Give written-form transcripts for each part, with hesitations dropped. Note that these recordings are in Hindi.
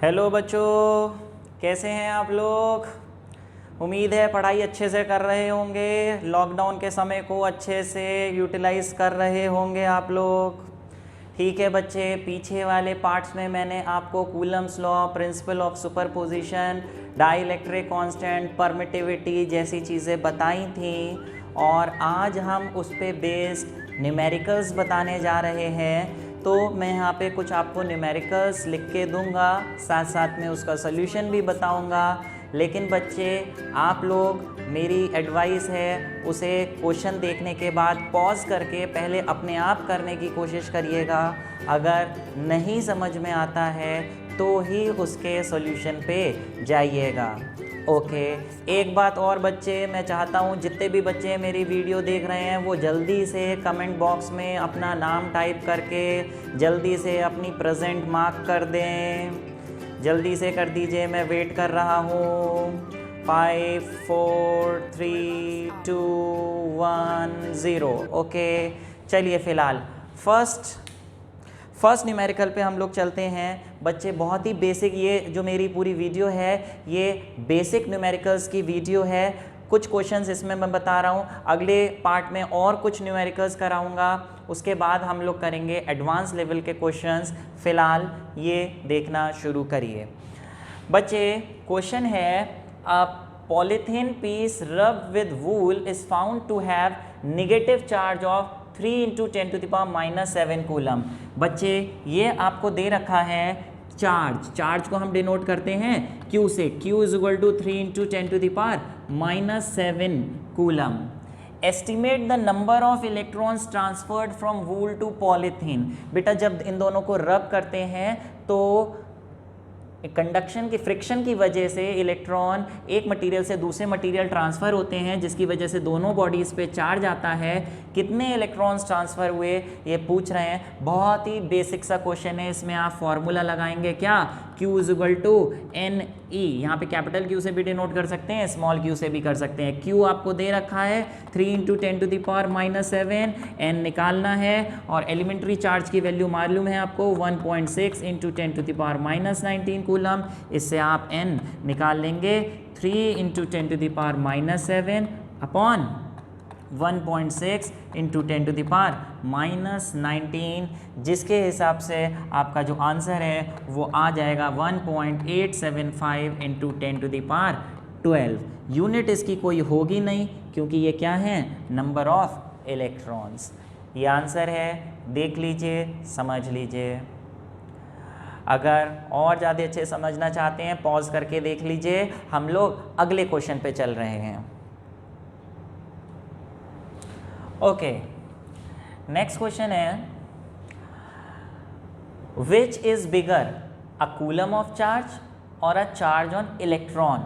हेलो बच्चों, कैसे हैं आप लोग। उम्मीद है पढ़ाई अच्छे से कर रहे होंगे, लॉकडाउन के समय को अच्छे से यूटिलाइज़ कर रहे होंगे आप लोग। ठीक है बच्चे, पीछे वाले पार्ट्स में मैंने आपको Coulomb's law, principle of superposition, dielectric constant, permittivity जैसी चीज़ें बताई थी और आज हम उस पे बेस्ड न्यूमेरिकल्स बताने जा रहे हैं। तो मैं यहाँ पे कुछ आपको न्यूमेरिकल्स लिख के दूंगा, साथ साथ में उसका सॉल्यूशन भी बताऊंगा। लेकिन बच्चे आप लोग, मेरी एडवाइस है उसे क्वेश्चन देखने के बाद पॉज करके पहले अपने आप करने की कोशिश करिएगा। अगर नहीं समझ में आता है तो ही उसके सॉल्यूशन पे जाइएगा। ओके, एक बात और बच्चे, मैं चाहता हूँ जितने भी बच्चे मेरी वीडियो देख रहे हैं वो जल्दी से कमेंट बॉक्स में अपना नाम टाइप करके जल्दी से अपनी प्रेजेंट मार्क कर दें। जल्दी से कर दीजिए, मैं वेट कर रहा हूँ। 5 4 3 2 1 0। ओके, चलिए फ़िलहाल फर्स्ट न्यूमेरिकल पे हम लोग चलते हैं बच्चे। बहुत ही बेसिक, ये जो मेरी पूरी वीडियो है ये बेसिक न्यूमेरिकल्स की वीडियो है। कुछ क्वेश्चंस इसमें मैं बता रहा हूँ, अगले पार्ट में और कुछ न्यूमेरिकल्स कराऊंगा, उसके बाद हम लोग करेंगे एडवांस लेवल के क्वेश्चंस। फिलहाल ये देखना शुरू करिए बच्चे। क्वेश्चन है, a polythene piece rub with wool is found to have negative charge of 3 × 10⁻⁻7 coulomb. बच्चे ये आपको दे रखा है चार्ज को हम डिनोट करते हैं Q से। Q is equal to 3 × 10⁻⁻7 coulomb. Estimate the number of electrons transferred from wool to polythene. बेटा जब इन दोनों को रब करते हैं तो कंडक्शन की फ्रिक्शन की वजह से इलेक्ट्रॉन एक मटेरियल से दूसरे मटेरियल ट्रांसफ़र होते हैं, जिसकी वजह से दोनों बॉडीज़ पे चार्ज आता है। कितने इलेक्ट्रॉन्स ट्रांसफ़र हुए ये पूछ रहे हैं। बहुत ही बेसिक सा क्वेश्चन है, इसमें आप फॉर्मूला लगाएंगे क्या, Q is equal to NE। यहाँ पे कैपिटल Q से भी डिनोट कर सकते हैं, स्मॉल q से भी कर सकते हैं। Q आपको दे रखा है 3 × 10⁻⁻7, n निकालना है और एलिमेंट्री चार्ज की वैल्यू मालूम है आपको 1.6 × 10⁻⁻19 कूलम। इससे आप n निकाल लेंगे 3 × 10⁻⁻7 अपॉन 1.6 × 10⁻⁻19, जिसके हिसाब से आपका जो आंसर है वो आ जाएगा 1.875 × 10⁻12। यूनिट इसकी कोई होगी नहीं क्योंकि ये क्या है, नंबर ऑफ इलेक्ट्रॉन्स। ये आंसर है, देख लीजिए, समझ लीजिए। अगर और ज़्यादा अच्छे समझना चाहते हैं पॉज करके देख लीजिए। हम लोग अगले क्वेश्चन पे चल रहे हैं। ओके, नेक्स्ट क्वेश्चन है, which is bigger a coulomb of charge और अ चार्ज ऑन इलेक्ट्रॉन।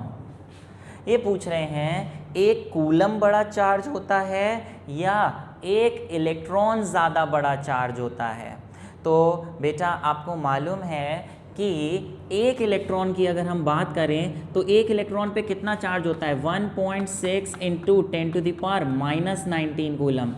ये पूछ रहे हैं एक कूलम बड़ा चार्ज होता है या एक इलेक्ट्रॉन ज़्यादा बड़ा चार्ज होता है। तो बेटा आपको मालूम है कि एक इलेक्ट्रॉन की अगर हम बात करें तो एक इलेक्ट्रॉन पे कितना चार्ज होता है, 1.6 × 10⁻⁻19 कूलम।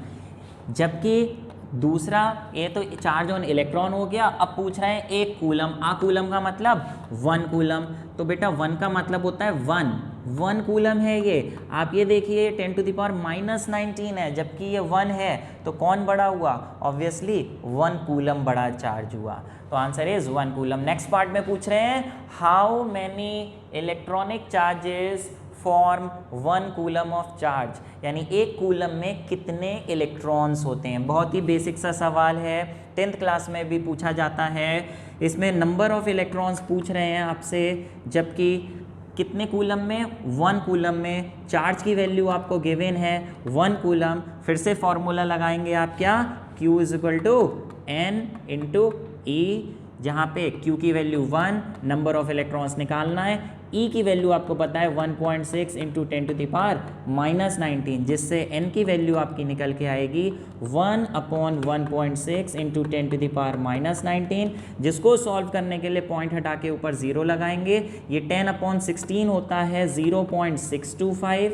जबकि दूसरा, ये तो चार्ज ऑन इलेक्ट्रॉन हो गया, अब पूछ रहे हैं एक कूलम। कूलम का मतलब 1 कूलम। तो बेटा 1 का मतलब होता है 1 कूलम है ये। आप ये देखिए 10⁻⁻19 है, जबकि ये 1 है, तो कौन बड़ा हुआ, ऑब्वियसली 1 कूलम बड़ा चार्ज हुआ। तो answer is 1 coulomb. Next part में पूछ रहे हैं, how many electronic charges form 1 coulomb of charge, यानी एक कूलम में कितने इलेक्ट्रॉन्स होते हैं। बहुत ही बेसिक सा सवाल है, 10th क्लास में भी पूछा जाता है। इसमें नंबर ऑफ इलेक्ट्रॉन्स पूछ रहे हैं आपसे, जबकि कितने कूलम में, 1 कूलम में। चार्ज की वैल्यू आपको गिवन है 1 कूलम। फिर से फॉर्मूला लगाएंगे आप क्या, Q is equal to N × E, जहाँ पे Q की वैल्यू 1, नंबर ऑफ इलेक्ट्रॉन्स निकालना है। E की वैल्यू आपको पता है 1.6 × 10⁻⁻19, जिससे N की वैल्यू आपकी निकल के आएगी 1/1.6 × 10⁻⁻19, जिसको सॉल्व करने के लिए पॉइंट हटा के ऊपर 0 लगाएंगे। ये 10/16 होता है 0.625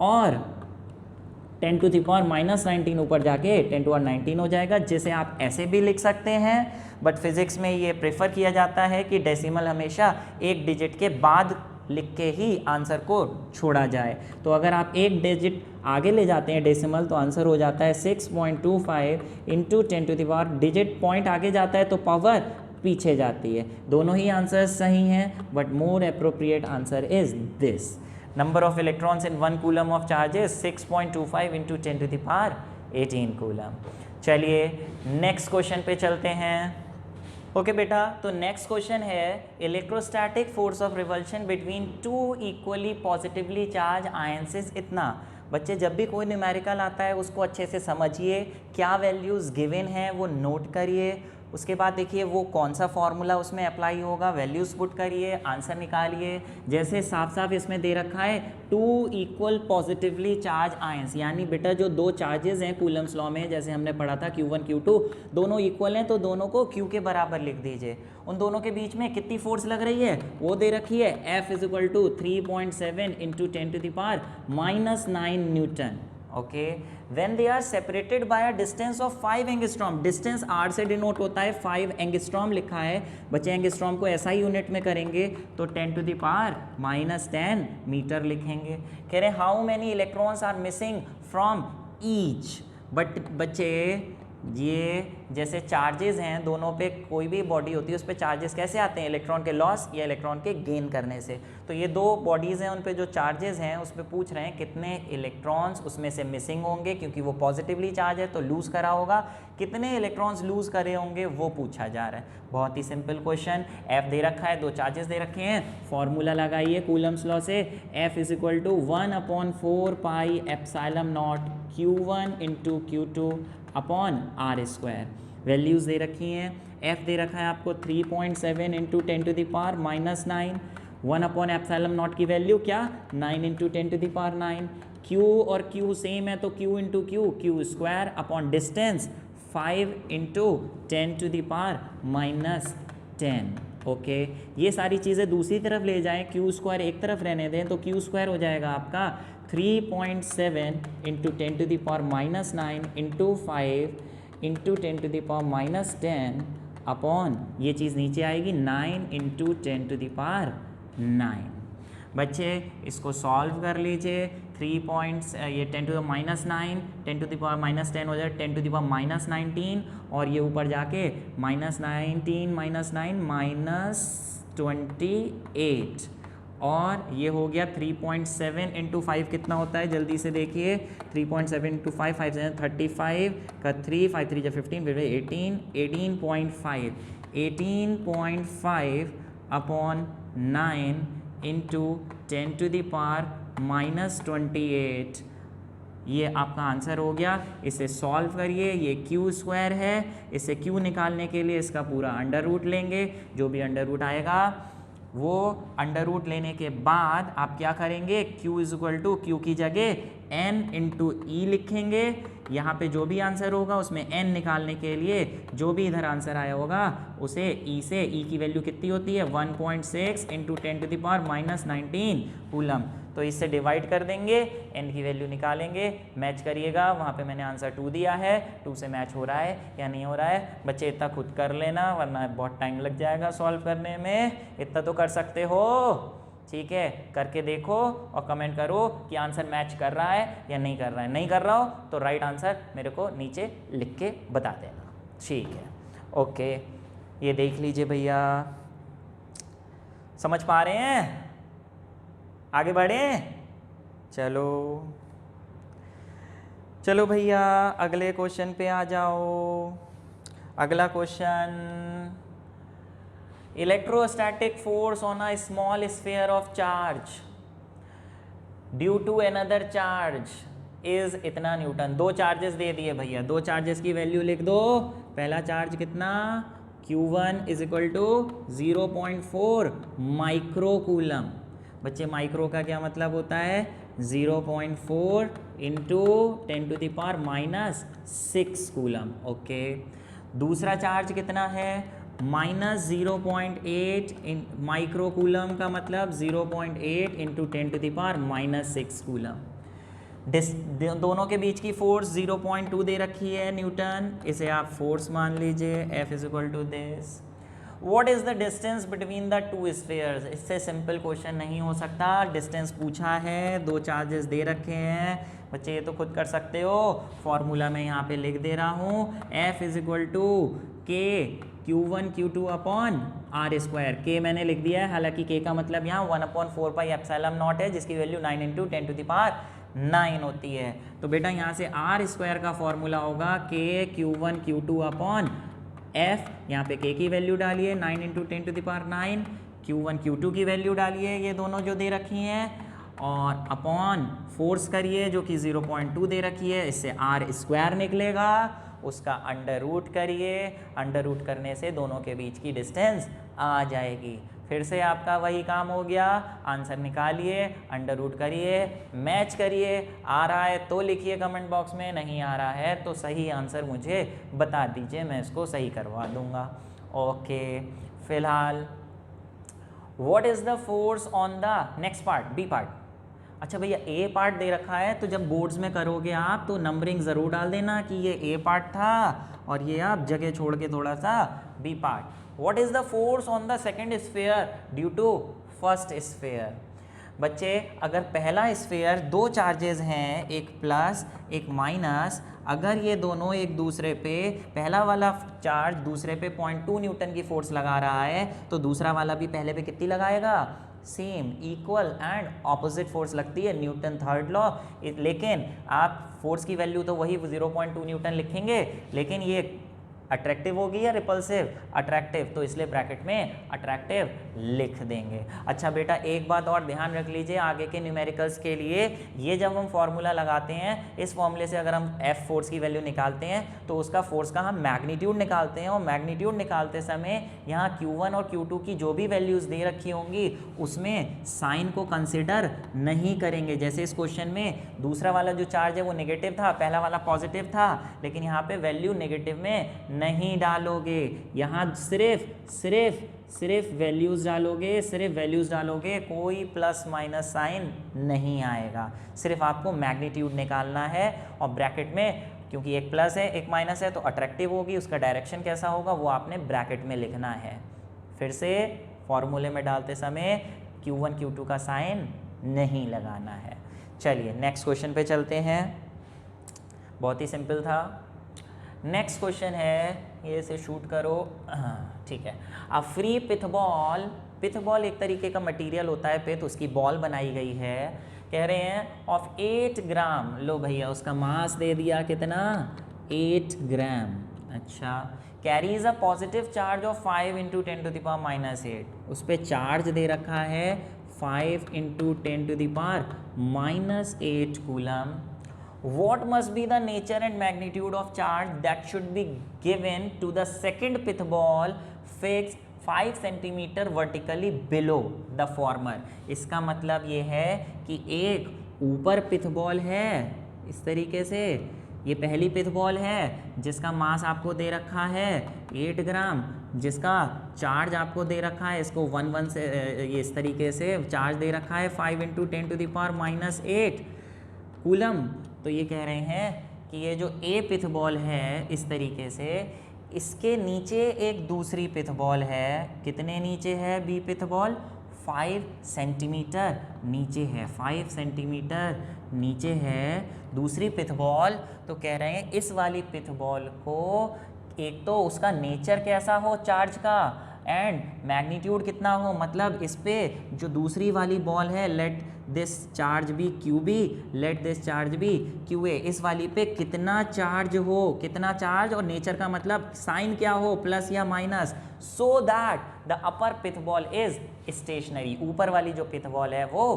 और 10⁻⁻19 ऊपर जाके 10⁻19 हो जाएगा, जिसे आप ऐसे भी लिख सकते हैं, बट फिज़िक्स में ये प्रेफर किया जाता है कि डेसिमल हमेशा एक डिजिट के बाद लिख के ही आंसर को छोड़ा जाए। तो अगर आप एक डिजिट आगे ले जाते हैं डेसिमल तो आंसर हो जाता है 6.25 इंटू 10⁻, डिजिट पॉइंट आगे जाता है तो पावर पीछे जाती है। दोनों ही आंसर्स सही हैं, but more appropriate answer is this. Number of electrons in 1 coulomb of charges 6.25 into 10⁻18 coulomb. चलिए नेक्स्ट क्वेश्चन पे चलते हैं। ओके बेटा, तो नेक्स्ट क्वेश्चन है electrostatic force of repulsion between two equally positively charged ions is इतना। बच्चे जब भी कोई न्यूमेरिकल आता है उसको अच्छे से समझिए, क्या वैल्यूज़ गिवन हैं वो नोट करिए, उसके बाद देखिए वो कौन सा फॉर्मूला उसमें अप्लाई होगा, वैल्यूज़ पुट करिए, आंसर निकालिए। जैसे साफ साफ इसमें दे रखा है two equal positively charged ions, यानी बेटा जो दो चार्जेस हैं कूलम्स लॉ में, जैसे हमने पढ़ा था Q1 Q2 दोनों इक्वल हैं तो दोनों को Q के बराबर लिख दीजिए। उन दोनों के बीच में कितनी फोर्स लग रही है वो दे रखी है, F = 3.7 into 10⁻⁻9 newton. Okay, when they are separated by a distance of 5 angstrom, distance R से डिनोट होता है, 5 एंगस्ट्रॉम लिखा है बच्चे, एंगस्ट्रॉम को ऐसा ही यूनिट में करेंगे तो 10⁻⁻10 मीटर लिखेंगे। कह रहे how many electrons are missing from each, but बच्चे ये जैसे चार्जेस हैं दोनों पे, कोई भी बॉडी होती है उस पर चार्जेस कैसे आते हैं, इलेक्ट्रॉन के लॉस या इलेक्ट्रॉन के गेन करने से। तो ये दो बॉडीज़ हैं उन पे जो चार्जेस हैं उस पर पूछ रहे हैं कितने इलेक्ट्रॉन्स उसमें से मिसिंग होंगे, क्योंकि वो पॉजिटिवली चार्ज है तो लूज़ करा होगा, कितने इलेक्ट्रॉन्स लूज़ करे होंगे वो पूछा जा रहा है। बहुत ही सिंपल क्वेश्चन, F दे रखा है, दो चार्जेस दे रखे हैं, फॉर्मूला लगाइए कूलम्स लॉ से, F = 1/4πε0 Q1 into Q2 upon R²। Values दे रखी हैं, F दे रखा है आपको 3.7 इंटू 10⁻⁻9, 1/ε0 की वैल्यू क्या 9 इंटू 10⁻9, Q और Q सेम है तो Q into Q² upon distance 5 into 10⁻⁻10। Okay, ये सारी चीज़ें दूसरी तरफ ले जाएं, Q² एक तरफ रहने दें तो Q² हो जाएगा आपका 3.7 इंटू 10⁻⁻9 इंटू 5 इंटू 10⁻⁻10 अपॉन ये चीज़ नीचे आएगी 9 इंटू 10⁻9। बच्चे इसको सॉल्व कर लीजिए, ये 10⁻9 10⁻10 हो जाए 10⁻19 और ये ऊपर जाके -19 -9 -28 और ये हो गया 3.7 इंटू 5 कितना होता है जल्दी से देखिए, 3.7 इंटू 5, 5 से 35 का 3, 5 3 15 फिर 18.5 अपॉन 9 इंटू 10⁻⁻28, ये आपका आंसर हो गया। इसे सॉल्व करिए, ये Q² है, इसे Q निकालने के लिए इसका पूरा अंडर रूट लेंगे, जो भी अंडर रूट आएगा वो अंडर रूट लेने के बाद आप क्या करेंगे, Q = Q की जगह N इंटू E लिखेंगे। यहाँ पे जो भी आंसर होगा उसमें N निकालने के लिए जो भी इधर आंसर आया होगा उसे E से, E की वैल्यू कितनी होती है 1.6 इंटू 10⁻⁻19 कूलम, तो इससे डिवाइड कर देंगे, N की वैल्यू निकालेंगे, मैच करिएगा। वहाँ पे मैंने आंसर 2 दिया है, 2 से मैच हो रहा है या नहीं हो रहा है। बच्चे इतना खुद कर लेना वरना बहुत टाइम लग जाएगा सॉल्व करने में, इतना तो कर सकते हो, ठीक है, करके देखो और कमेंट करो कि आंसर मैच कर रहा है या नहीं कर रहा है। नहीं कर रहा हो तो राइट आंसर मेरे को नीचे लिख के बता देना, ठीक है। ओके, ये देख लीजिए भैया, समझ पा रहे हैं, आगे बढ़ें, चलो चलो भैया अगले क्वेश्चन पे आ जाओ। अगला question, electrostatic force on a small sphere of charge due to another charge is इतना न्यूटन। दो चार्जेस दे दिए भैया, दो चार्जेस की वैल्यू लिख दो। पहला चार्ज कितना, Q1 = 0.4 माइक्रोकूलम। बच्चे माइक्रो का क्या मतलब होता है, 0.4 इंटू 10⁻⁻6 कूलम। ओके, दूसरा चार्ज कितना है, -0.8 माइक्रोकूलम का मतलब 0.8 इंटू 10⁻⁻6 कूलम। दोनों के बीच की फोर्स 0.2 दे रखी है न्यूटन, इसे आप फोर्स मान लीजिए, F is equal to this. What is the distance between the two spheres? इससे सिंपल क्वेश्चन नहीं हो सकता, डिस्टेंस पूछा है, दो चार्जेस दे रखे हैं, बच्चे ये तो खुद कर सकते हो, फॉर्मूला मैं यहाँ पे लिख दे रहा हूँ, F इज इक्वल टू के Q1 Q2 upon R square. के मैंने लिख दिया है, हालांकि के का मतलब यहाँ 1/4 पाई एप्सिलॉन नॉट है, जिसकी वैल्यू 9 × 10⁻9 होती है। तो बेटा यहाँ से आर स्क्वायर का फॉर्मूला होगा के Q1 Q2 अपॉन F, यहाँ पे k की वैल्यू डालिए 9 × 10⁻9, Q1 Q2 की वैल्यू डालिए, ये दोनों जो दे रखी हैं, और अपॉन फोर्स करिए जो कि 0.2 दे रखी है, इससे आर स्क्वायर निकलेगा, उसका अंडर रूट करिए, अंडर रूट करने से दोनों के बीच की डिस्टेंस आ जाएगी। फिर से आपका वही काम हो गया, आंसर निकालिए, अंडर रूट करिए, मैच करिए, आ रहा है तो लिखिए कमेंट बॉक्स में, नहीं आ रहा है तो सही आंसर मुझे बता दीजिए, मैं इसको सही करवा दूंगा। ओके, फिलहाल what is the force on the next part, B part. अच्छा भैया ए पार्ट दे रखा है, तो जब बोर्ड्स में करोगे आप तो नंबरिंग ज़रूर डाल देना कि ये ए पार्ट था और ये आप जगह छोड़ के थोड़ा सा B part. What is the force on the second sphere due to first sphere? बच्चे अगर पहला स्फीयर दो चार्जेस हैं, एक प्लस एक माइनस, अगर ये दोनों एक दूसरे पे, पहला वाला चार्ज दूसरे पे 0.2 न्यूटन की फोर्स लगा रहा है, तो दूसरा वाला भी पहले पे कितनी लगाएगा, same, equal and opposite force लगती है, न्यूटन थर्ड लॉ। लेकिन आप फोर्स की वैल्यू तो वही 0.2 न्यूटन लिखेंगे, लेकिन ये अट्रैक्टिव होगी या रिपल्सिव, अट्रैक्टिव, तो इसलिए ब्रैकेट में अट्रैक्टिव लिख देंगे। अच्छा बेटा एक बात और ध्यान रख लीजिए आगे के न्यूमेरिकल्स के लिए, ये जब हम फॉर्मूला लगाते हैं, इस फॉर्मूले से अगर हम F फोर्स की वैल्यू निकालते हैं तो उसका फोर्स का हम मैग्नीट्यूड निकालते हैं, और मैग्नीट्यूड निकालते समय यहाँ Q1 और Q2 की जो भी वैल्यूज़ दे रखी होंगी उसमें साइन को कंसिडर नहीं करेंगे। जैसे इस क्वेश्चन में दूसरा वाला जो चार्ज है वो नेगेटिव था, पहला वाला पॉजिटिव था, लेकिन यहाँ पे वैल्यू नेगेटिव में नहीं डालोगे, यहाँ सिर्फ वैल्यूज़ डालोगे, सिर्फ वैल्यूज़ डालोगे, कोई प्लस माइनस साइन नहीं आएगा, सिर्फ आपको मैग्नीट्यूड निकालना है। और ब्रैकेट में क्योंकि एक प्लस है एक माइनस है तो अट्रैक्टिव होगी, उसका डायरेक्शन कैसा होगा वो आपने ब्रैकेट में लिखना है। फिर से फॉर्मूले में डालते समय Q1 Q2 का साइन नहीं लगाना है। चलिए नेक्स्ट क्वेश्चन पे चलते हैं, बहुत ही सिंपल था। नेक्स्ट क्वेश्चन है, ये से शूट करो, ठीक है। अब फ्री पिथबॉल, पिथबॉल एक तरीके का मटेरियल होता है, पिथ, उसकी बॉल बनाई गई है, कह रहे हैं ऑफ 8 ग्राम, लो भैया उसका मास दे दिया कितना, 8 ग्राम। अच्छा, carries a positive charge of 5 × 10⁻⁸, उस पर चार्ज दे रखा है 5 × 10⁻⁸ coulomb. What must be the nature and magnitude of charge that should be given to the second pith ball fixed 5 cm vertically below the former? इसका मतलब ये है कि एक ऊपर पिथ बॉल है इस तरीके से, ये पहली पिथ बॉल है जिसका मास आपको दे रखा है 8 ग्राम, जिसका चार्ज आपको दे रखा है, इसको 1 से ये इस तरीके से चार्ज दे रखा है 5 × 10⁻⁸ कूलम। तो ये कह रहे हैं कि ये जो ए पिथ बॉल है इस तरीके से, इसके नीचे एक दूसरी पिथ बॉल है, कितने नीचे है बी पिथ बॉल, 5 सेंटीमीटर नीचे है, 5 सेंटीमीटर नीचे है दूसरी पिथ बॉल। तो कह रहे हैं इस वाली पिथ बॉल को एक तो उसका नेचर कैसा हो चार्ज का, एंड मैग्नीट्यूड कितना हो, मतलब इस पे जो दूसरी वाली बॉल है, let this charge be Q B, let this charge be Q A, इस वाली पे कितना चार्ज हो, कितना चार्ज, और नेचर का मतलब साइन क्या हो, प्लस या minus, so that the upper pith ball is stationary, ऊपर वाली जो पिथ बॉल है वो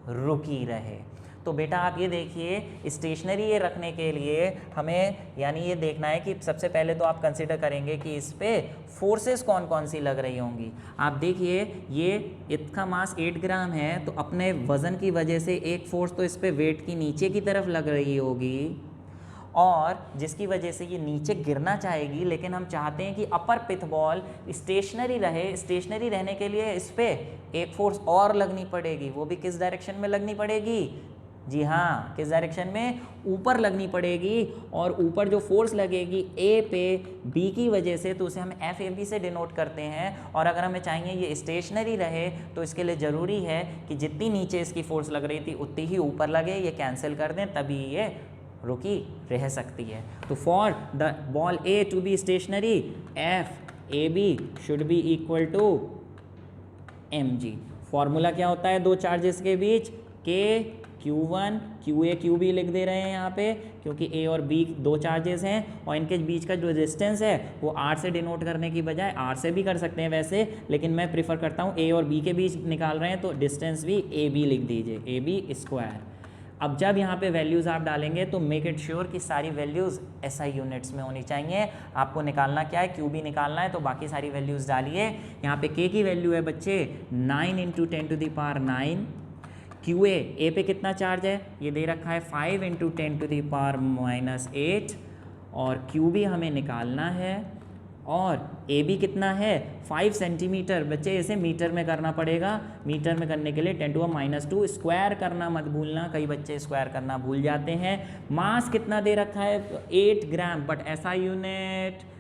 रुकी रहे। तो बेटा आप ये देखिए, स्टेशनरी ये रखने के लिए हमें यानी ये देखना है कि सबसे पहले तो आप कंसिडर करेंगे कि इस पे फोर्सेस कौन कौन सी लग रही होंगी। आप देखिए ये इसका मास 8 ग्राम है, तो अपने वज़न की वजह से एक फोर्स तो इस पे वेट की नीचे की तरफ लग रही होगी, और जिसकी वजह से ये नीचे गिरना चाहेगी, लेकिन हम चाहते हैं कि अपर पिथ बॉल स्टेशनरी रहे। स्टेशनरी रहने के लिए इस पे एक फोर्स और लगनी पड़ेगी, वो भी किस डायरेक्शन में लगनी पड़ेगी, जी हाँ, किस डायरेक्शन में? ऊपर लगनी पड़ेगी, और ऊपर जो फोर्स लगेगी ए पे बी की वजह से, तो उसे हम एफ ए बी से डिनोट करते हैं। और अगर हमें चाहिए ये स्टेशनरी रहे तो इसके लिए ज़रूरी है कि जितनी नीचे इसकी फोर्स लग रही थी उतनी ही ऊपर लगे, ये कैंसिल कर दें, तभी ये रुकी रह सकती है। तो for the ball A to be stationary, F A B should be equal to M G. Formula क्या होता है दो चार्जेस के बीच? के Q1 QA QB लिख दे रहे हैं यहाँ पे, क्योंकि A और B दो चार्जेस हैं, और इनके बीच का जो डिस्टेंस है वो R से डिनोट करने की बजाय, R से भी कर सकते हैं वैसे, लेकिन मैं प्रिफर करता हूँ A और B के बीच निकाल रहे हैं तो डिस्टेंस भी AB लिख दीजिए, AB स्क्वायर। अब जब यहाँ पे वैल्यूज़ आप डालेंगे तो मेक इट श्योर कि सारी वैल्यूज़ SI यूनिट्स में होनी चाहिए। आपको निकालना क्या है? QB निकालना है, तो बाकी सारी वैल्यूज़ डालिए। यहाँ पे K की वैल्यू है बच्चे 9 × 10⁻9। QA A पे कितना चार्ज है? ये दे रखा है 5 × 10⁻−8, और QB हमें निकालना है, और AB कितना है? 5 सेंटीमीटर। बच्चे इसे मीटर में करना पड़ेगा, मीटर में करने के लिए 10⁻², स्क्वायर करना मत भूलना, कई बच्चे स्क्वायर करना भूल जाते हैं। मास कितना दे रखा है? 8 ग्राम, बट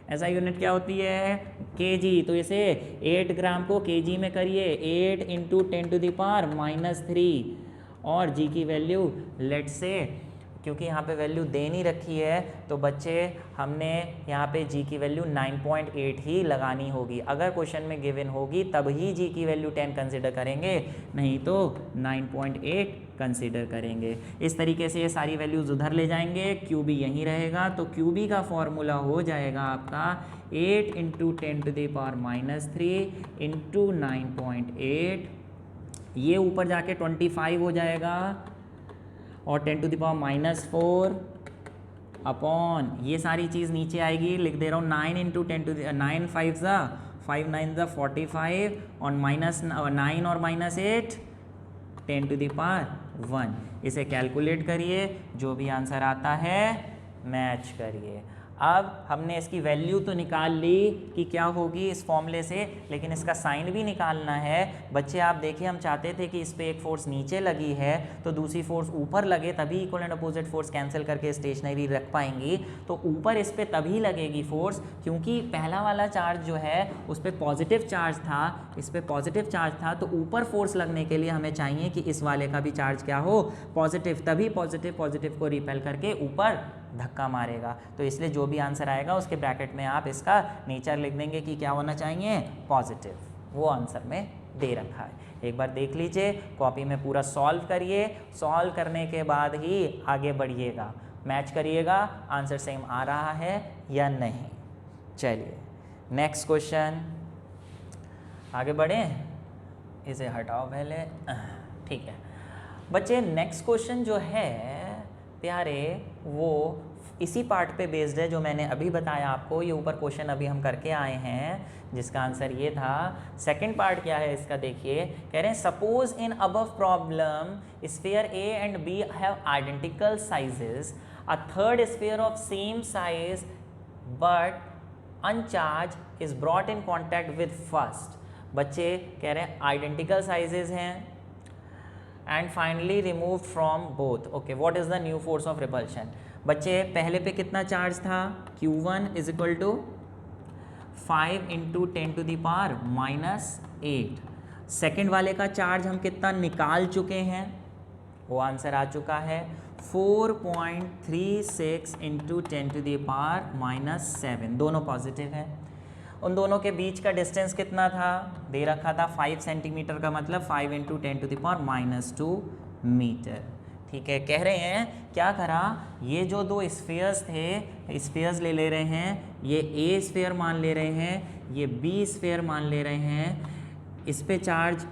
SI यूनिट क्या होती है? kg, तो इसे 8 ग्राम को kg में करिए, 8 × 10⁻−3, और g की वैल्यू लेट से, क्योंकि यहाँ पे वैल्यू दे नहीं रखी है तो बच्चे हमने यहाँ पे g की वैल्यू 9.8 ही लगानी होगी। अगर क्वेश्चन में गिवन होगी तब ही g की वैल्यू 10 कंसिडर करेंगे, नहीं तो 9.8 कंसिडर करेंगे। इस तरीके से ये सारी वैल्यूज़ उधर ले जाएंगे, QB यहीं रहेगा, तो QB का फॉर्मूला हो जाएगा आपका 8 × 10⁻³ × 9.8, ये ऊपर जाके 25 हो जाएगा, और 10⁻⁻4 अपॉन ये सारी चीज़ नीचे आएगी, लिख दे रहा हूँ 9 × 9 5 5 9 45, और -9 और -8 10⁻1। इसे कैलकुलेट करिए, जो भी आंसर आता है मैच करिए। अब हमने इसकी वैल्यू तो निकाल ली कि क्या होगी इस फॉर्मूले से, लेकिन इसका साइन भी निकालना है। बच्चे आप देखिए, हम चाहते थे कि इस पे एक फोर्स नीचे लगी है तो दूसरी फोर्स ऊपर लगे, तभी equal and opposite force cancel करके स्टेशनरी रख पाएंगी। तो ऊपर इस पे तभी लगेगी फोर्स, क्योंकि पहला वाला चार्ज जो है उस पर पॉजिटिव चार्ज था, इस पर पॉजिटिव चार्ज था, तो ऊपर फोर्स लगने के लिए हमें चाहिए कि इस वाले का भी चार्ज क्या हो? पॉजिटिव, तभी पॉजिटिव को रिपेल करके ऊपर धक्का मारेगा। तो इसलिए जो भी आंसर आएगा उसके ब्रैकेट में आप इसका नेचर लिख देंगे कि क्या होना चाहिए? पॉजिटिव। वो आंसर में दे रखा है, एक बार देख लीजिए, कॉपी में पूरा सॉल्व करिए, सॉल्व करने के बाद ही आगे बढ़िएगा, मैच करिएगा आंसर सेम आ रहा है या नहीं। चलिए नेक्स्ट क्वेश्चन, आगे बढ़ें, इसे हटाओ पहले, ठीक है बच्चे। नेक्स्ट क्वेश्चन जो है प्यारे, वो इसी पार्ट पे बेस्ड है जो मैंने अभी बताया आपको। ये ऊपर क्वेश्चन अभी हम करके आए हैं, जिसका आंसर ये था। सेकंड पार्ट क्या है इसका देखिए, कह रहे हैं suppose in above problem sphere A and B have identical sizes, a third sphere of same size but uncharge is brought in contact with first. बच्चे कह रहे हैं आइडेंटिकल साइजेस हैं and finally remove from both. Okay, what is the new force of repulsion? बच्चे पहले पे कितना चार्ज था? Q1 = 5 × 10⁻⁻8। सेकेंड वाले का चार्ज हम कितना निकाल चुके हैं? वो आंसर आ चुका है 4.36 × 10⁻⁻7। दोनों पॉजिटिव हैं। उन दोनों के बीच का डिस्टेंस कितना था? दे रखा था 5 सेंटीमीटर, का मतलब 5 × 10⁻⁻2 मीटर। ठीक है, कह रहे हैं क्या करा, ये जो दो स्फीयर्स थे, स्फीयर्स ले रहे हैं, ये ए स्फीयर मान ले रहे हैं, ये बी स्फीयर मान ले रहे हैं। इस पे चार्ज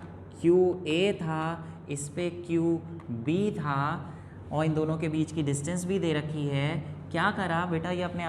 QA था, इस पे QB था, और इन दोनों के बीच की डिस्टेंस भी दे रखी है। क्या करा बेटा, ये अपने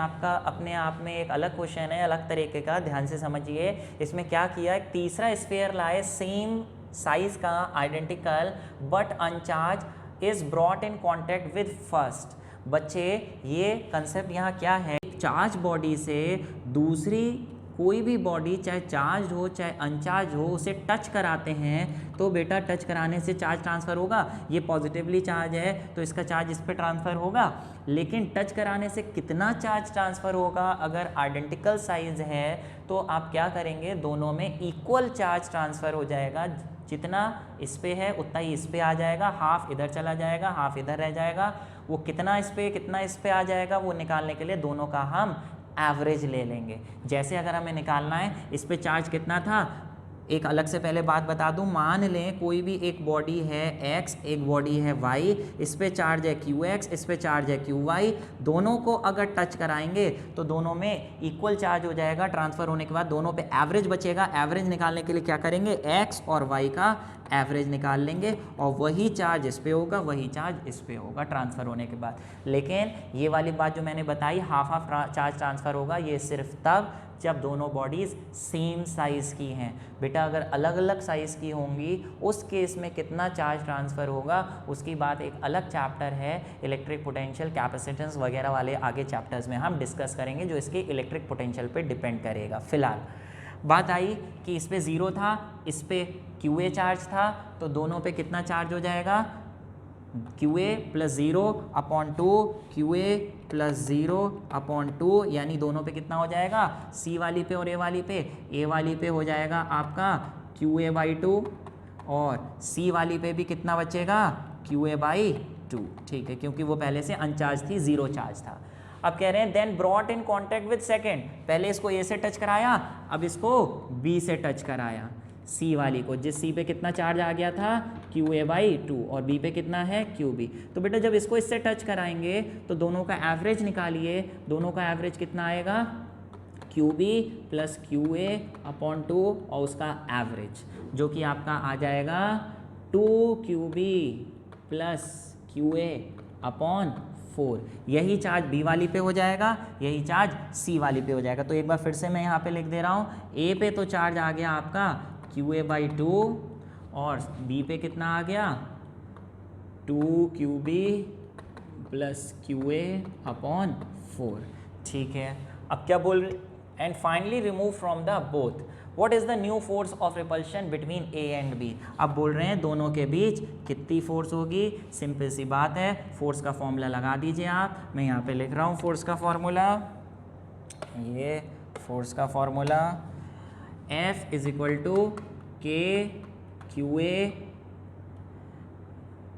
आप में एक अलग क्वेश्चन है, अलग तरीके का, ध्यान से समझिए। इसमें क्या किया, एक तीसरा स्फीयर लाए सेम साइज का, identical but uncharge, is brought in contact with first. बच्चे ये कंसेप्ट यहाँ क्या है, चार्ज बॉडी से दूसरी कोई भी बॉडी चाहे चार्ज हो चाहे अनचार्ज हो उसे टच कराते हैं तो बेटा टच कराने से चार्ज ट्रांसफ़र होगा। ये पॉजिटिवली चार्ज है तो इसका चार्ज इस पर ट्रांसफ़र होगा, लेकिन टच कराने से कितना चार्ज ट्रांसफ़र होगा? अगर आइडेंटिकल साइज है तो आप क्या करेंगे, दोनों में इक्वल चार्ज ट्रांसफ़र हो जाएगा। जितना इस पे है उतना ही इस पे आ जाएगा, हाफ इधर चला जाएगा, हाफ इधर रह जाएगा। वो कितना इस पे आ जाएगा वो निकालने के लिए दोनों का हम एवरेज ले लेंगे। जैसे अगर हमें निकालना है इस पे चार्ज कितना था, एक अलग से पहले बात बता दूं, मान लें कोई भी एक बॉडी है x, एक बॉडी है y, इस पे चार्ज है qx, इस पे चार्ज है qy। दोनों को अगर टच कराएंगे तो दोनों में इक्वल चार्ज हो जाएगा। ट्रांसफ़र होने के बाद दोनों पे एवरेज बचेगा। एवरेज निकालने के लिए क्या करेंगे, x और y का एवरेज निकाल लेंगे और वही चार्ज इस पे होगा, वही चार्ज इस पे होगा ट्रांसफ़र होने के बाद। लेकिन ये वाली बात जो मैंने बताई हाफ हाफ चार्ज ट्रांसफ़र होगा, ये सिर्फ तब जब दोनों बॉडीज़ सेम साइज़ की हैं। बेटा अगर अलग अलग साइज़ की होंगी उस केस में कितना चार्ज ट्रांसफ़र होगा उसकी बात एक अलग चैप्टर है, इलेक्ट्रिक पोटेंशियल, कैपेसिटेंस वगैरह वाले आगे चैप्टर्स में हम डिस्कस करेंगे जो इसके इलेक्ट्रिक पोटेंशियल पे डिपेंड करेगा। फिलहाल बात आई कि इस पे 0 था, इस पे QA चार्ज था, तो दोनों पे कितना चार्ज हो जाएगा, QA plus 0 upon 2, QA plus 0 upon 2, यानी दोनों पे कितना हो जाएगा, C वाली पे और A वाली पे, A वाली पे हो जाएगा आपका QA बाई 2 और C वाली पे भी कितना बचेगा, QA बाई 2। ठीक है, क्योंकि वो पहले से अनचार्ज थी, 0 चार्ज था। अब कह रहे हैं then brought in contact with second, पहले इसको A से टच कराया, अब इसको B से टच कराया, C वाली को, जिस C पे कितना चार्ज आ गया था QA बाई 2 और B पे कितना है QB। तो बेटा जब इसको इससे टच कराएंगे तो दोनों का एवरेज निकालिए, दोनों का एवरेज कितना आएगा, QB प्लस QA अपॉन 2 और उसका एवरेज जो कि आपका आ जाएगा 2QB प्लस QA अपॉन 4। यही चार्ज B वाली पे हो जाएगा, यही चार्ज C वाली पे हो जाएगा। तो एक बार फिर से मैं यहाँ पे लिख दे रहा हूँ, A पे तो चार्ज आ गया आपका QA बाई 2 और B पे कितना आ गया 2QB प्लस QA अपॉन 4। ठीक है, अब क्या बोल रहे, and finally remove from the both what is the new force of repulsion between A and B। अब बोल रहे हैं दोनों के बीच कितनी फोर्स होगी। सिंपल सी बात है, फोर्स का फॉर्मूला लगा दीजिए आप, मैं यहाँ पे लिख रहा हूँ फोर्स का फॉर्मूला, ये फोर्स का formula F is equal to K QA,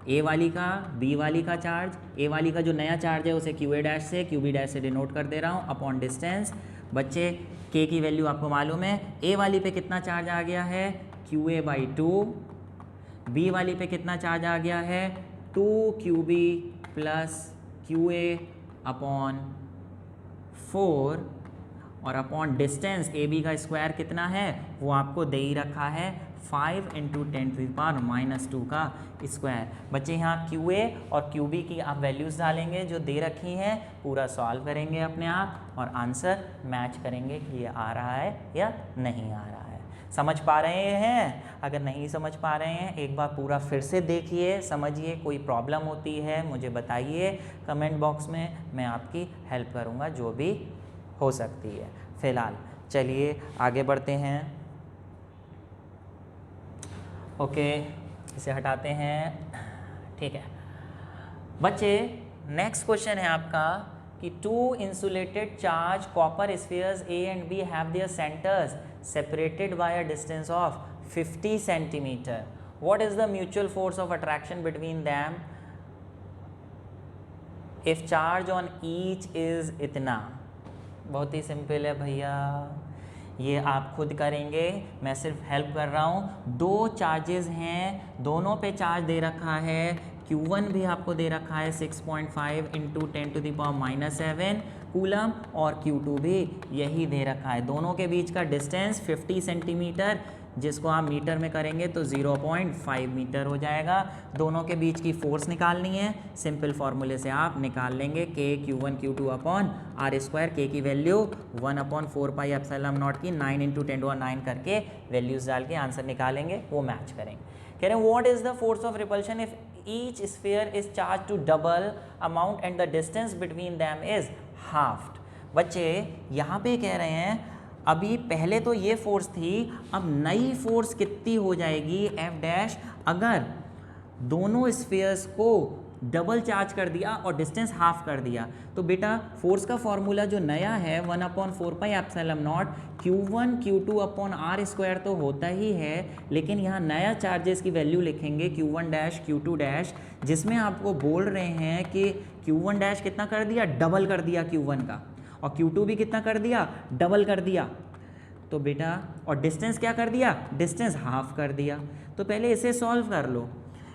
A वाली का B वाली का चार्ज, A वाली का जो नया चार्ज है उसे QA डैश से QB डैश से डिनोट कर दे रहा हूँ, अपॉन डिस्टेंस। बच्चे K की वैल्यू आपको मालूम है, A वाली पे कितना चार्ज आ गया है QA बाई 2, B वाली पे कितना चार्ज आ गया है 2QB प्लस QA अपॉन 4 और अपॉन डिस्टेंस AB का स्क्वायर कितना है वो आपको दे ही रखा है 5 इंटू 10⁻² का स्क्वायर। बच्चे यहाँ QA और QB की आप वैल्यूज़ डालेंगे जो दे रखी हैं, पूरा सॉल्व करेंगे अपने आप और आंसर मैच करेंगे कि ये आ रहा है या नहीं आ रहा है। समझ पा रहे हैं? अगर नहीं समझ पा रहे हैं एक बार पूरा फिर से देखिए, समझिए, कोई प्रॉब्लम होती है मुझे बताइए कमेंट बॉक्स में, मैं आपकी हेल्प करूँगा जो भी हो सकती है। फिलहाल चलिए आगे बढ़ते हैं। ओके, इसे हटाते हैं। ठीक है बच्चे, नेक्स्ट क्वेश्चन है आपका कि two insulated charge copper spheres A and B have their centres separated by a distance of 50 centimetre. What is the mutual force of attraction between them if charge on each is इतना। बहुत ही सिंपल है भैया, ये आप खुद करेंगे, मैं सिर्फ हेल्प कर रहा हूँ। दो चार्जेस हैं, दोनों पे चार्ज दे रखा है, Q1 भी आपको दे रखा है 6.5 इंटू 10⁻⁷ कूलम और Q2 भी यही दे रखा है। दोनों के बीच का डिस्टेंस 50 सेंटीमीटर, जिसको आप मीटर में करेंगे तो 0.5 मीटर हो जाएगा। दोनों के बीच की फोर्स निकालनी है, सिंपल फार्मूले से आप निकाल लेंगे K Q1 Q2 upon R²। K की वैल्यू 1/4πε0 की 9 इंटू 10⁻⁹ करके वैल्यूज़ डाल के आंसर निकालेंगे, वो मैच करेंगे। कह रहे हैं what is the force of repulsion if each sphere is charge to double amount and the distance between them is halved. बच्चे यहाँ पे कह रहे हैं अभी पहले तो ये फोर्स थी, अब नई फोर्स कितनी हो जाएगी एफ डैश अगर दोनों स्फीयर्स को डबल चार्ज कर दिया और डिस्टेंस हाफ कर दिया। तो बेटा फोर्स का फॉर्मूला जो नया है 1/4πε0 Q1 Q2 upon R square तो होता ही है, लेकिन यहाँ नया चार्जेस की वैल्यू लिखेंगे Q1 डैश Q2 डैश, जिसमें आपको बोल रहे हैं कि Q1 डैश कितना कर दिया, डबल कर दिया Q1 का, और Q2 भी कितना कर दिया, डबल कर दिया। तो बेटा और डिस्टेंस क्या कर दिया, डिस्टेंस हाफ कर दिया। तो पहले इसे सॉल्व कर लो,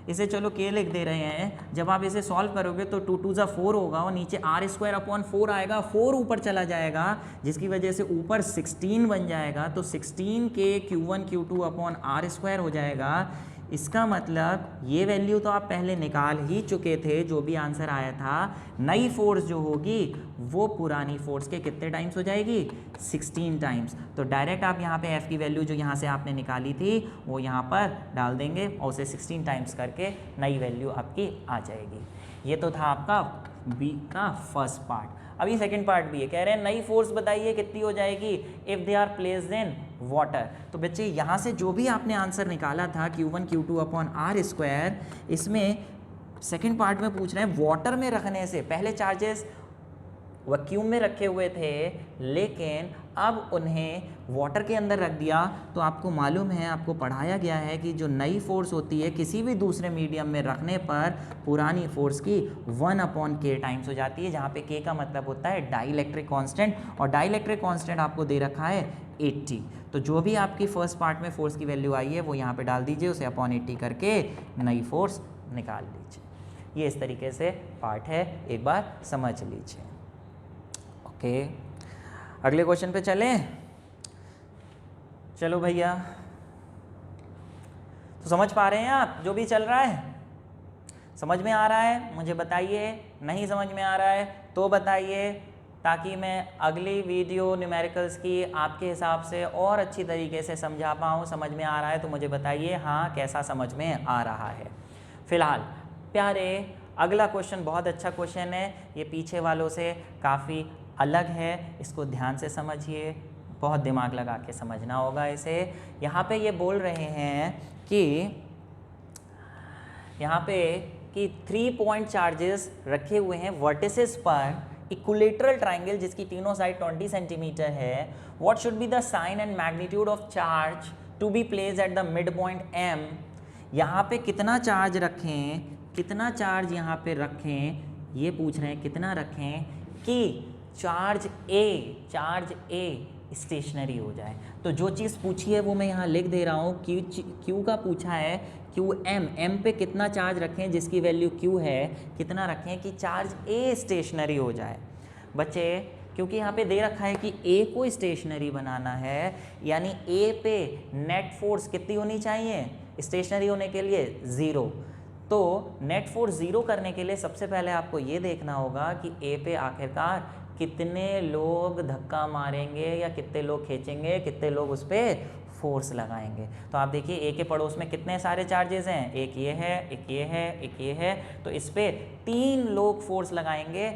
इसे चलो के लिख दे रहे हैं। जब आप इसे सॉल्व करोगे तो 2 2 4 होगा और नीचे आर स्क्वायर अपॉन 4 आएगा, 4 ऊपर चला जाएगा जिसकी वजह से ऊपर 16 बन जाएगा। तो 16 के Q1 Q2 upon R square हो जाएगा। इसका मतलब ये वैल्यू तो आप पहले निकाल ही चुके थे, जो भी आंसर आया था। नई फोर्स जो होगी वो पुरानी फोर्स के कितने टाइम्स हो जाएगी, 16 टाइम्स। तो डायरेक्ट आप यहाँ पे F की वैल्यू जो यहाँ से आपने निकाली थी वो यहाँ पर डाल देंगे और उसे 16 टाइम्स करके नई वैल्यू आपकी आ जाएगी। ये तो था आपका बी का फर्स्ट पार्ट। अभी सेकंड पार्ट भी है, कह रहे हैं नई फोर्स बताइए कितनी हो जाएगी if they are placed in water. तो बच्चे यहाँ से जो भी आपने आंसर निकाला था Q1 Q2 upon R square, इसमें सेकंड पार्ट में पूछ रहे हैं वाटर में रखने से पहले चार्जेस वैक्यूम में रखे हुए थे, लेकिन अब उन्हें वाटर के अंदर रख दिया। तो आपको मालूम है, आपको पढ़ाया गया है कि जो नई फोर्स होती है किसी भी दूसरे मीडियम में रखने पर पुरानी फोर्स की 1/k टाइम्स हो जाती है, जहाँ पे k का मतलब होता है डाइलेक्ट्रिक कांस्टेंट, और डाइलेक्ट्रिक कांस्टेंट आपको दे रखा है 80। तो जो भी आपकी फर्स्ट पार्ट में फोर्स की वैल्यू आई है वो यहाँ पे डाल दीजिए, उसे अपॉन 80 करके नई फोर्स निकाल लीजिए। ये इस तरीके से पार्ट है, एक बार समझ लीजिए। ओके, अगले क्वेश्चन पे चलें। चलो भैया, तो समझ पा रहे हैं आप जो भी चल रहा है? समझ में आ रहा है? मुझे बताइए। नहीं समझ में आ रहा है तो बताइए, ताकि मैं अगली वीडियो न्यूमेरिकल्स की आपके हिसाब से और अच्छी तरीके से समझा पाऊँ। समझ में आ रहा है तो मुझे बताइए हाँ कैसा समझ में आ रहा है। फिलहाल प्यारे, अगला क्वेश्चन बहुत अच्छा क्वेश्चन है, ये पीछे वालों से काफ़ी अलग है, इसको ध्यान से समझिए, बहुत दिमाग लगा के समझना होगा इसे। यहाँ पे ये बोल रहे हैं कि यहाँ पे कि 3 पॉइंट चार्जेस रखे हुए हैं वर्टिसेस पर इक्विलेटरल ट्राइंगल जिसकी तीनों साइड 20 सेंटीमीटर है। What should be the sign and magnitude of charge to be placed at the mid point M। यहाँ पे कितना चार्ज रखें, कितना चार्ज यहाँ पे रखें, ये पूछ रहे हैं कितना रखें कि चार्ज ए स्टेशनरी हो जाए। तो जो चीज़ पूछी है वो मैं यहाँ लिख दे रहा हूँ। क्यू का पूछा है एम पे कितना चार्ज रखें जिसकी वैल्यू क्यू है, कितना रखें कि चार्ज ए स्टेशनरी हो जाए। बच्चे क्योंकि यहाँ पे दे रखा है कि ए को स्टेशनरी बनाना है, यानी ए पे नेट फोर्स कितनी होनी चाहिए स्टेशनरी होने के लिए, 0। तो नेट फोर्स 0 करने के लिए सबसे पहले आपको ये देखना होगा कि ए पे आखिरकार कितने लोग धक्का मारेंगे या कितने लोग खींचेंगे, कितने लोग उस पर फोर्स लगाएंगे। तो आप देखिए ए के पड़ोस में कितने सारे चार्जेस हैं, एक ये है, एक ये है, एक ये है। तो इस पर 3 लोग फोर्स लगाएंगे।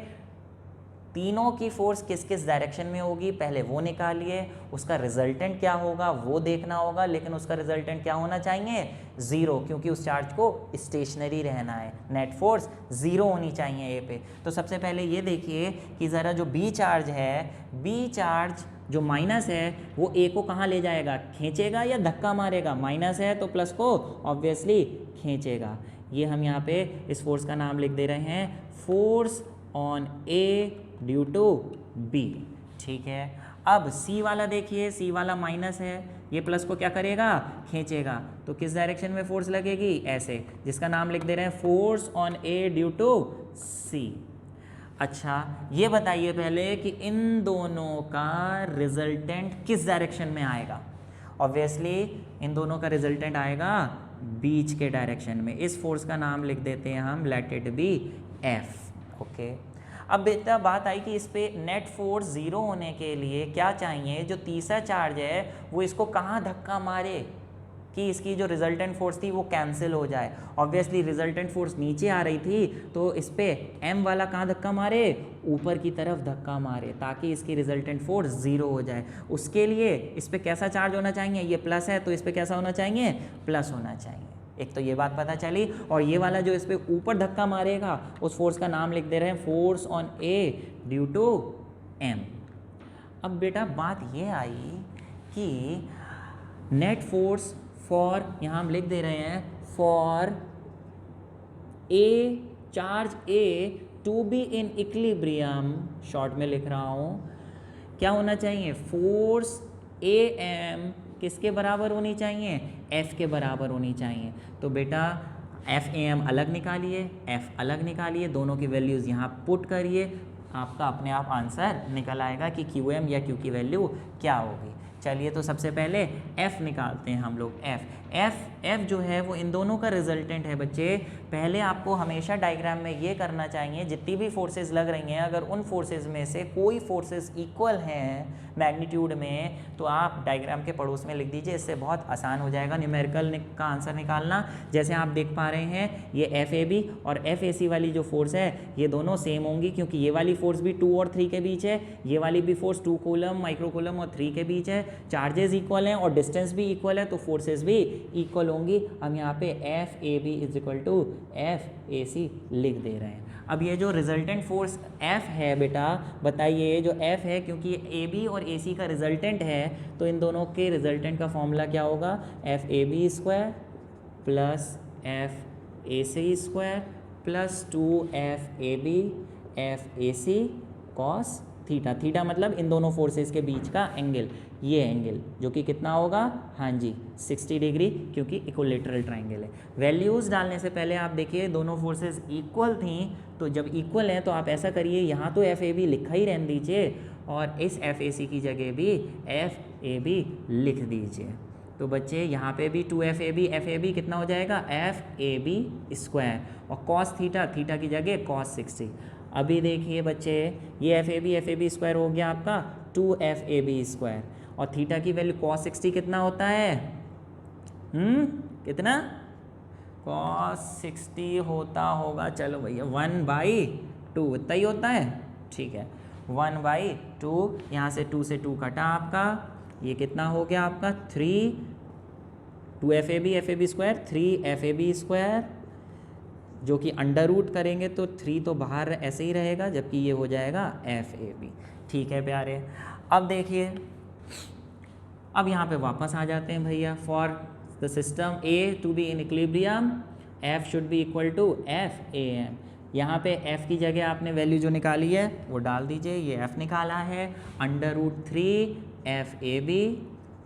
तीनों की फोर्स किस किस डायरेक्शन में होगी पहले वो निकालिए, उसका रिजल्टेंट क्या होगा वो देखना होगा, लेकिन उसका रिजल्टेंट क्या होना चाहिए, 0, क्योंकि उस चार्ज को स्टेशनरी रहना है। नेट फोर्स 0 होनी चाहिए ए पे। तो सबसे पहले ये देखिए कि ज़रा जो बी चार्ज है, बी चार्ज जो माइनस है वो ए को कहाँ ले जाएगा, खींचेगा या धक्का मारेगा। माइनस है तो प्लस को ऑब्वियसली खींचेगा। ये हम यहाँ पे इस फोर्स का नाम लिख दे रहे हैं, force on A due to B. ठीक है, अब सी वाला देखिए, सी वाला माइनस है, ये प्लस को क्या करेगा, खींचेगा। तो किस डायरेक्शन में फोर्स लगेगी, ऐसे, जिसका नाम लिख दे रहे हैं force on A due to C. अच्छा, ये बताइए पहले कि इन दोनों का रिजल्टेंट किस डायरेक्शन में आएगा। ऑब्वियसली इन दोनों का रिजल्टेंट आएगा बीच के डायरेक्शन में। इस फोर्स का नाम लिख देते हैं हम, let it be F. Okay, अब बेटा बात आई कि इस पे नेट फोर्स 0 होने के लिए क्या चाहिए, जो तीसरा चार्ज है वो इसको कहाँ धक्का मारे, कि इसकी जो रिजल्टेंट फोर्स थी वो कैंसिल हो जाए। ऑब्वियसली रिजल्टेंट फोर्स नीचे आ रही थी तो इस पर एम वाला कहाँ धक्का मारे, ऊपर की तरफ धक्का मारे, ताकि इसकी रिजल्टेंट फोर्स ज़ीरो हो जाए। उसके लिए इस पर कैसा चार्ज होना चाहिए, ये प्लस है तो इस पर कैसा होना चाहिए, प्लस होना चाहिए। एक तो ये बात पता चली, और ये वाला जो इस पर ऊपर धक्का मारेगा उस फोर्स का नाम लिख दे रहे हैं force on A due to M. अब बेटा बात ये आई कि नेट फोर्स फॉर, यहाँ हम लिख दे रहे हैं for A charge A to B in equilibrium, short में लिख रहा हूँ, क्या होना चाहिए, फोर्स ए एम किसके बराबर होनी चाहिए, एफ के बराबर होनी चाहिए। तो बेटा एफ ए एम अलग निकालिए, एफ अलग निकालिए, दोनों की वैल्यूज़ यहाँ पुट करिए, आपका अपने आप आंसर निकल आएगा कि क्यू एम या क्यू की वैल्यू क्या होगी। चलिए तो सबसे पहले एफ़ निकालते हैं हम लोग। एफ़ जो है वो इन दोनों का रिजल्टेंट है बच्चे। पहले आपको हमेशा डायग्राम में ये करना चाहिए, जितनी भी फोर्सेस लग रही हैं अगर उन फोर्सेस में से कोई फोर्सेस इक्वल हैं मैग्नीट्यूड में तो आप डायग्राम के पड़ोस में लिख दीजिए, इससे बहुत आसान हो जाएगा न्यूमेरिकल का आंसर निकालना। जैसे आप देख पा रहे हैं ये एफ ए बी और एफ ए सी वाली जो फोर्स है ये दोनों सेम होंगी, क्योंकि ये वाली फोर्स भी 2 और 3 के बीच है, ये वाली भी फोर्स 2 कूलम माइक्रो कूलम और 3 के बीच है, चार्जेस इक्वल हैं और डिस्टेंस भी इक्वल है तो फोर्सेस भी इक्वल होंगी। हम यहाँ पे F A B is equal to F A C लिख दे रहे हैं। अब ये जो रिजल्टेंट फोर्स F है बेटा, बताइए जो F है, क्योंकि ए बी और ए सी का रिजल्टेंट है तो इन दोनों के रिजल्टेंट का फॉर्मूला क्या होगा, F A B square plus F A C square plus 2FAB FAC cos theta. Theta मतलब इन दोनों फोर्सेस के बीच का एंगल, ये एंगल जो कि कितना होगा, हाँ जी 60 डिग्री, क्योंकि इक्विलेटरल ट्रायंगल है। वैल्यूज़ डालने से पहले आप देखिए दोनों फोर्सेस इक्वल थी, तो जब इक्वल है तो आप ऐसा करिए, यहाँ तो FAB लिखा ही रहने दीजिए और इस FAC की जगह भी FAB लिख दीजिए। तो बच्चे यहाँ पे भी 2FAB FAB कितना हो जाएगा, FAB स्क्वायर और कॉस थीटा, थीटा की जगह कॉस 60। अभी देखिए बच्चे ये FAB स्क्वायर हो गया आपका 2FAB स्क्वायर और थीटा की वैल्यू कॉस 60 कितना होता है, कितना कॉस 60 होता होगा, चलो भैया 1/2 इतना ही होता है, ठीक है 1/2, यहाँ से 2 से 2 कटा आपका, ये कितना हो गया आपका 2FAB स्क्वायर 3FAB स्क्वायर, जो कि अंडर रूट करेंगे तो 3 तो बाहर ऐसे ही रहेगा, जबकि ये हो जाएगा FAB। ठीक है प्यारे, अब देखिए अब यहाँ पे वापस आ जाते हैं भैया। For the system A to B in equilibrium F should be equal to FAM। यहाँ पे F की जगह आपने वैल्यू जो निकाली है वो डाल दीजिए, ये F निकाला है √3FAB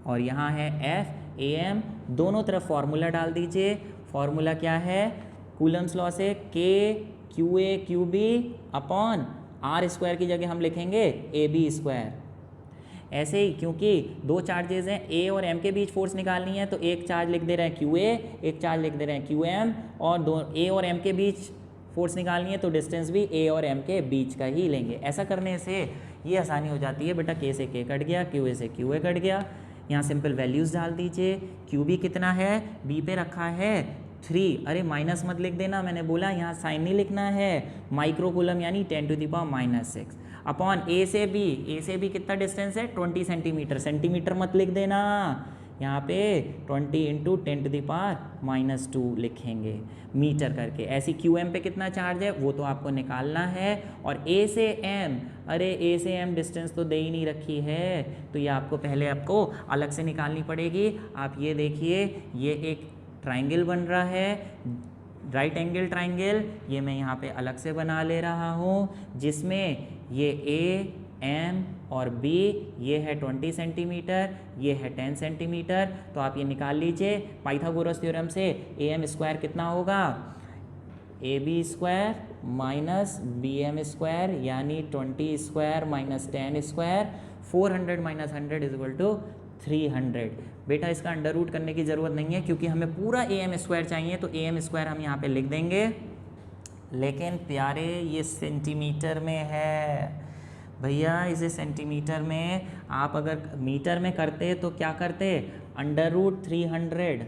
और यहाँ है FAM, दोनों तरफ फार्मूला डाल दीजिए। फार्मूला क्या है, कूलम्स लॉ से KQA/QB अपॉन R स्क्वायर की जगह हम लिखेंगे AB स्क्वायर। ऐसे ही क्योंकि दो चार्जेस हैं A और M के बीच फोर्स निकालनी है तो एक चार्ज लिख दे रहे हैं QA, एक चार्ज लिख दे रहे हैं QM, और दो A और M के बीच फोर्स निकालनी है तो डिस्टेंस भी A और M के बीच का ही लेंगे। ऐसा करने से ये आसानी हो जाती है बेटा, K से K कट गया, QA से QA कट गया। यहाँ सिंपल वैल्यूज़ डाल दीजिए। QB कितना है, B पे रखा है 3, अरे माइनस मत लिख देना, मैंने बोला यहाँ साइन नहीं लिखना है, माइक्रो कूलम यानी 10⁻⁻6 अपॉन A से B कितना डिस्टेंस है 20 सेंटीमीटर, सेंटीमीटर मत लिख देना, यहाँ पे 20 × 10⁻⁻2 लिखेंगे मीटर करके। ऐसी QM पे कितना चार्ज है वो तो आपको निकालना है, और A से M, अरे A से M डिस्टेंस तो दे ही नहीं रखी है तो ये आपको पहले आपको अलग से निकालनी पड़ेगी। आप ये देखिए ये एक ट्रायंगल बन रहा है, राइट एंगल ट्रायंगल, ये मैं यहाँ पे अलग से बना ले रहा हूँ, जिसमें ये A M और B ये है 20 सेंटीमीटर, ये है 10 सेंटीमीटर। तो आप ये निकाल लीजिए पाइथागोरस थ्योरम से। AM स्क्वायर कितना होगा, AB square minus BM square यानी 20 square minus 10 square, 400 minus 100 is equal to 300। बेटा इसका अंडर रूट करने की ज़रूरत नहीं है क्योंकि हमें पूरा AM स्क्वायर चाहिए, तो AM स्क्वायर हम यहाँ पे लिख देंगे। लेकिन प्यारे ये सेंटीमीटर में है भैया, इसे सेंटीमीटर में आप अगर मीटर में करते तो क्या करते, √300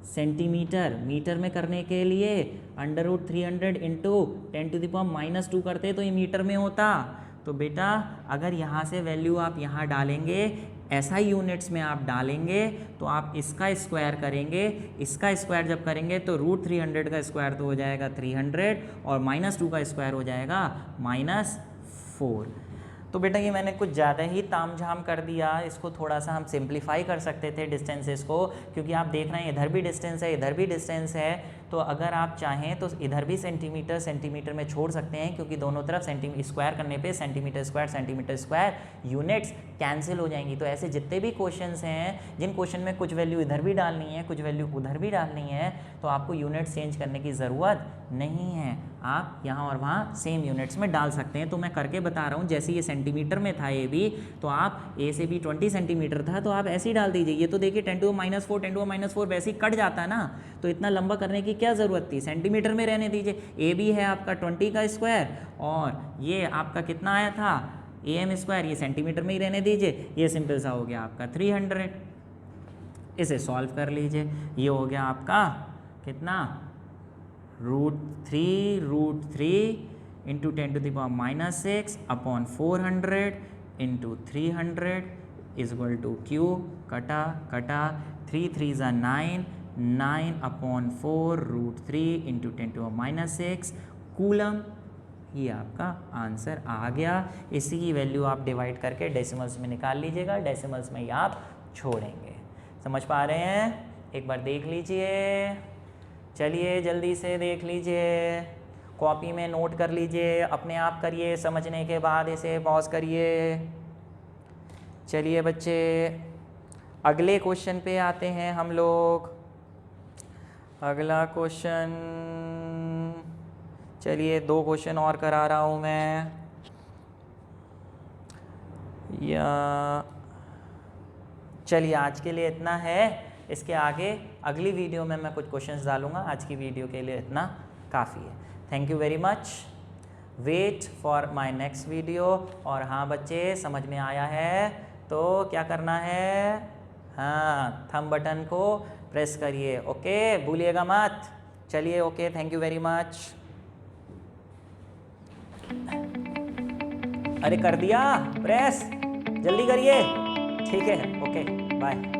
सेंटीमीटर, मीटर में करने के लिए √300 इंटू 10⁻⁻2 करते तो ये मीटर में होता। तो बेटा अगर यहाँ से वैल्यू आप यहाँ डालेंगे, SI यूनिट्स में आप डालेंगे, तो आप इसका स्क्वायर करेंगे, इसका स्क्वायर जब करेंगे तो √300 का स्क्वायर तो हो जाएगा 300 और -2 का स्क्वायर हो जाएगा -4। तो बेटा ये मैंने कुछ ज़्यादा ही तामझाम कर दिया, इसको थोड़ा सा हम सिंप्लीफाई कर सकते थे डिस्टेंसेस को, क्योंकि आप देख रहे हैं इधर भी डिस्टेंस है, इधर भी डिस्टेंस है। तो अगर आप चाहें तो इधर भी सेंटीमीटर में छोड़ सकते हैं, क्योंकि दोनों तरफ स्क्वायर करने पे सेंटीमीटर स्क्वायर यूनिट्स कैंसिल हो जाएंगी। तो ऐसे जितने भी क्वेश्चंस हैं, जिन क्वेश्चन में कुछ वैल्यू इधर भी डालनी है, कुछ वैल्यू उधर भी डालनी है, तो आपको यूनिट्स चेंज करने की ज़रूरत नहीं है, आप यहाँ और वहाँ सेम यूनिट्स में डाल सकते हैं। तो मैं करके बता रहा हूँ, जैसे ये सेंटीमीटर में था ये भी, तो आप A से B 20 सेंटीमीटर था, तो आप ऐसे ही डाल दीजिए। ये तो देखिए 10⁻⁴ वैसे ही कट जाता है ना, तो इतना लंबा करने की क्या ज़रूरत थी, सेंटीमीटर में रहने दीजिए। AB है आपका 20 का स्क्वायर, और ये आपका कितना आया था AM स्क्वायर, ये सेंटीमीटर में ही रहने दीजिए। ये सिंपल सा हो गया आपका 300। इसे सॉल्व कर लीजिए, ये हो गया आपका कितना √3 into 10⁻⁻6 upon 400 into 300 is equal to Q, कटा 3 3 ज़ा 9 अपॉन 4 √3 इंटू 10⁻6 कूलम। ये आपका आंसर आ गया। इसी की वैल्यू आप डिवाइड करके डेसिमल्स में निकाल लीजिएगा, डेसिमल्स में ही आप छोड़ेंगे। समझ पा रहे हैं? एक बार देख लीजिए, चलिए जल्दी से देख लीजिए, कॉपी में नोट कर लीजिए, अपने आप करिए, समझने के बाद इसे पॉज करिए। चलिए बच्चे अगले क्वेश्चन पे आते हैं हम लोग। अगला क्वेश्चन, चलिए 2 क्वेश्चन और करा रहा हूँ मैं, या चलिए आज के लिए इतना है। इसके आगे अगली वीडियो में मैं कुछ क्वेश्चंस डालूंगा, आज की वीडियो के लिए इतना काफ़ी है। Thank you very much, wait for my next video. और हाँ बच्चे, समझ में आया है तो क्या करना है, हाँ थंब बटन को प्रेस करिए, ओके, भूलिएगा मत। चलिए okay, thank you very much. अरे कर दिया प्रेस, जल्दी करिए, ठीक है, ओके बाय।